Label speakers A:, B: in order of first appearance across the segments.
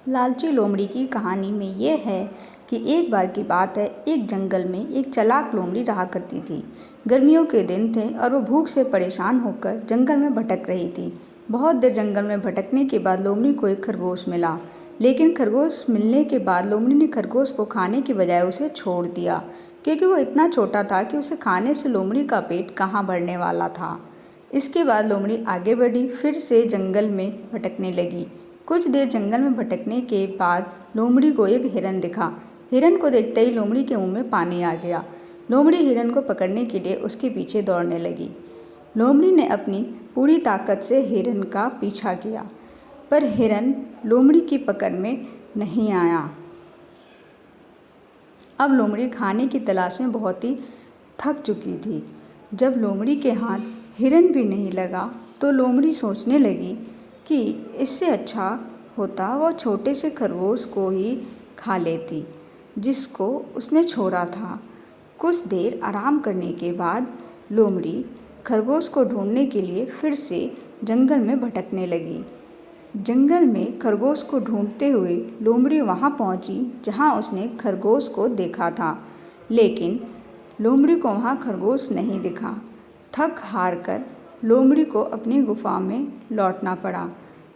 A: लालची लोमड़ी की कहानी में ये है कि एक बार की बात है, एक जंगल में एक चालाक लोमड़ी रहा करती थी। गर्मियों के दिन थे और वो भूख से परेशान होकर जंगल में भटक रही थी। बहुत देर जंगल में भटकने के बाद लोमड़ी को एक खरगोश मिला, लेकिन खरगोश मिलने के बाद लोमड़ी ने खरगोश को खाने की बजाय उसे छोड़ दिया, क्योंकि वो इतना छोटा था कि उसे खाने से लोमड़ी का पेट कहाँ भरने वाला था। इसके बाद लोमड़ी आगे बढ़ी, फिर से जंगल में भटकने लगी। कुछ देर जंगल में भटकने के बाद लोमड़ी को एक हिरन दिखा। हिरन को देखते ही लोमड़ी के मुंह में पानी आ गया। लोमड़ी हिरन को पकड़ने के लिए उसके पीछे दौड़ने लगी। लोमड़ी ने अपनी पूरी ताकत से हिरन का पीछा किया, पर हिरन लोमड़ी की पकड़ में नहीं आया। अब लोमड़ी खाने की तलाश में बहुत ही थक चुकी थी। जब लोमड़ी के हाथ हिरन भी नहीं लगा तो लोमड़ी सोचने लगी कि इससे अच्छा होता वो छोटे से खरगोश को ही खा लेती, जिसको उसने छोड़ा था। कुछ देर आराम करने के बाद लोमड़ी खरगोश को ढूंढने के लिए फिर से जंगल में भटकने लगी। जंगल में खरगोश को ढूंढते हुए लोमड़ी वहां पहुंची जहां उसने खरगोश को देखा था, लेकिन लोमड़ी को वहां खरगोश नहीं दिखा। थक हार कर लोमड़ी को अपनी गुफा में लौटना पड़ा,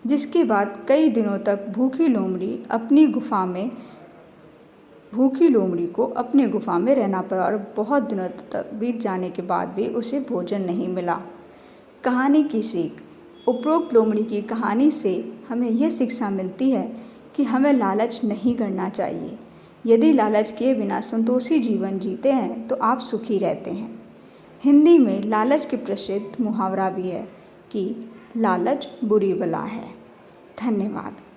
A: जिसके बाद कई दिनों तक भूखी लोमड़ी को अपनी गुफा में रहना पड़ा और बहुत दिनों तक बीत जाने के बाद भी उसे भोजन नहीं मिला। कहानी की सीख। उपरोक्त लोमड़ी की कहानी से हमें यह शिक्षा मिलती है कि हमें लालच नहीं करना चाहिए। यदि लालच किए बिना संतोषी जीवन जीते हैं तो आप सुखी रहते हैं। हिंदी में लालच के प्रसिद्ध मुहावरा भी है कि लालच बुरी बला है। धन्यवाद।